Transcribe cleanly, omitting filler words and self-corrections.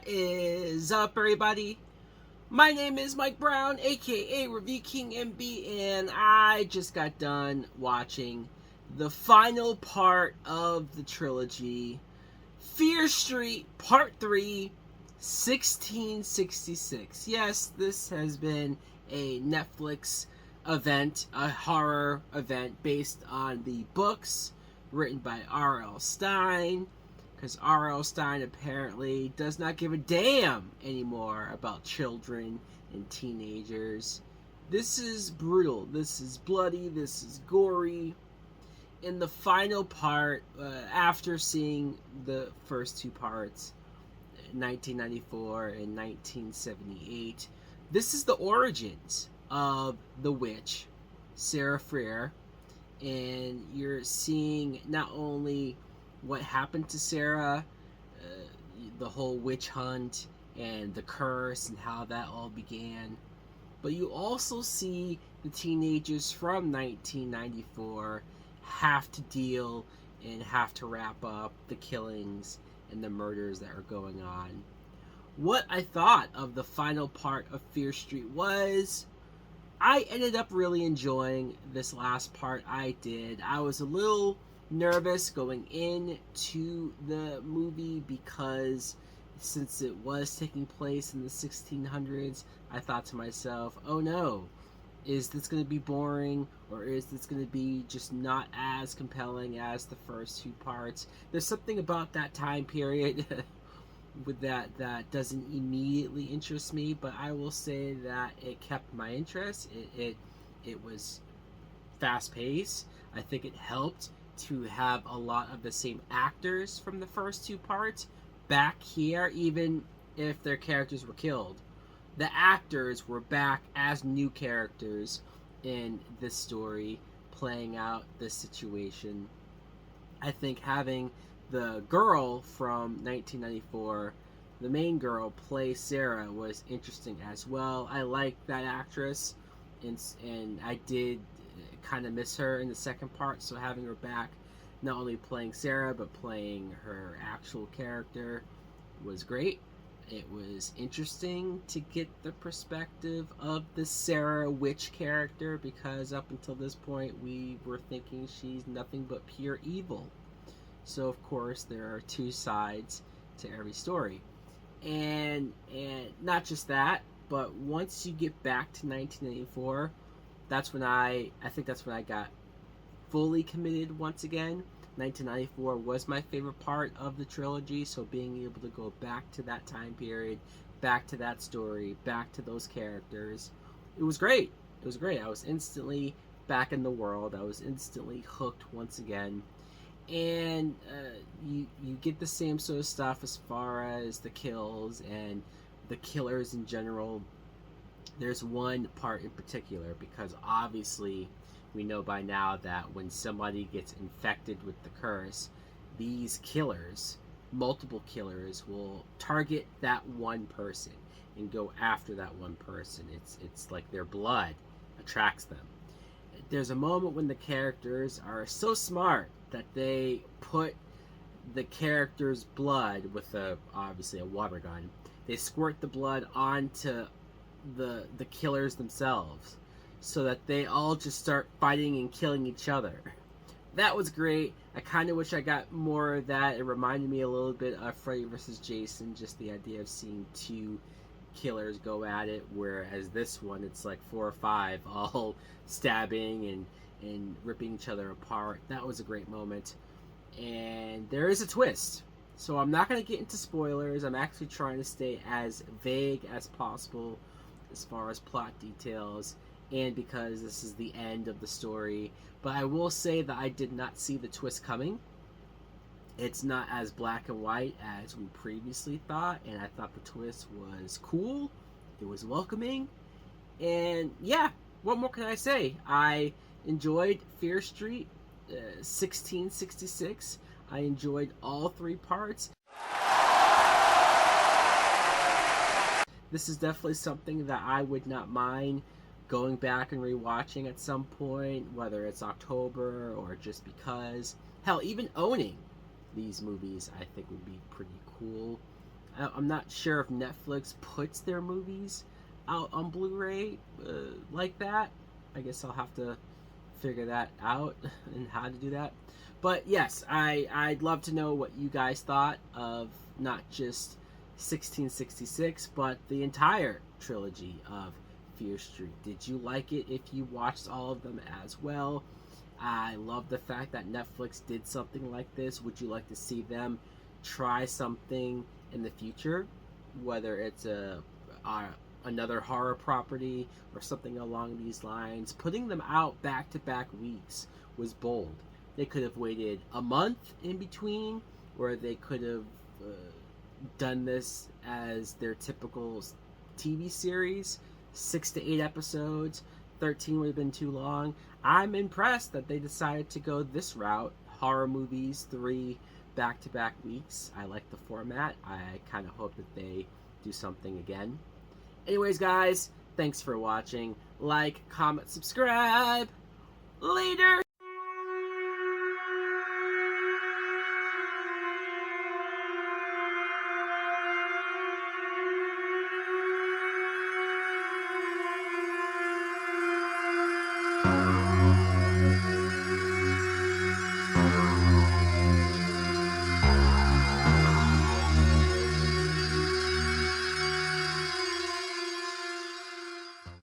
What is up, everybody? My name is Mike Brown, aka Review King MB, and I just got done watching the final part of the trilogy, Fear Street Part 3, 1666. Yes, this has been a Netflix event, a horror event based on the books written by R.L. Stine, because R.L. Stine apparently does not give a damn anymore about children and teenagers. This is brutal. This is bloody. This is gory. In the final part, after seeing the first two parts, 1994 and 1978, this is the origins of the witch, Sarah Freer, and you're seeing not only what happened to Sarah, the whole witch hunt and the curse and how that all began, but you also see the teenagers from 1994 have to deal and have to wrap up the killings and the murders that are going on. What I thought of the final part of Fear Street was, I ended up really enjoying this last part. I was a little nervous going into the movie because since it was taking place in the 1600s, I thought to myself, oh no, is this going to be boring, or is this going to be just not as compelling as the first two parts? There's something about that time period with that doesn't immediately interest me, but I will say that it kept my interest. It was fast paced. I think it helped to have a lot of the same actors from the first two parts back here, even if their characters were killed. The actors were back as new characters in this story, playing out this situation. I think having the girl from 1994, the main girl, play Sarah was interesting as well. I like that actress, and I did kind of miss her in the second part, so having her back, not only playing Sarah, but playing her actual character, was great. It was interesting to get the perspective of the Sarah witch character, because up until this point we were thinking she's nothing but pure evil. So of course there are two sides to every story. And not just that, but once you get back to 1984, that's when I think that's when I got fully committed once again. 1994 was my favorite part of the trilogy, so being able to go back to that time period, back to that story, back to those characters, it was great. It was great. I was instantly back in the world. I was instantly hooked once again. And you get the same sort of stuff as far as the kills and the killers in general. There's one part in particular, because obviously we know by now that when somebody gets infected with the curse, these killers, multiple killers, will target that one person and go after that one person. It's like their blood attracts them. There's a moment when the characters are so smart that they put the character's blood with obviously a water gun. They squirt the blood onto the killers themselves, so that they all just start fighting and killing each other. That was great. I kind of wish I got more of that. It reminded me a little bit of Freddy vs. Jason, just the idea of seeing two killers go at it, whereas this one, it's like 4 or 5 all stabbing and ripping each other apart. That was a great moment. And there is a twist. So I'm not going to get into spoilers. I'm actually trying to stay as vague as possible as far as plot details, and because this is the end of the story. But I will say that I did not see the twist coming. It's not as black and white as we previously thought, and I thought the twist was cool. It was welcoming. And yeah, what more can I say? I enjoyed Fear Street 1666. I enjoyed all 3 parts. This is definitely something that I would not mind going back and rewatching at some point, whether it's October or just because. Hell, even owning these movies I think would be pretty cool. I'm not sure if Netflix puts their movies out on Blu-ray like that. I guess I'll have to figure that out and how to do that. But yes, I'd love to know what you guys thought of not just 1666, but the entire trilogy of Fear Street. Did you like it if you watched all of them as well? I love the fact that Netflix did something like this. Would you like to see them try something in the future? Whether it's another horror property or something along these lines. Putting them out back to back weeks was bold. They could have waited a month in between, or they could have done this as their typical TV series, 6 to 8 episodes. 13 would have been too long. I'm impressed that they decided to go this route. Horror movies, 3 back-to-back weeks. I like the format. I kind of hope that they do something again. Anyways, guys, thanks for watching. Like, comment, subscribe. Later!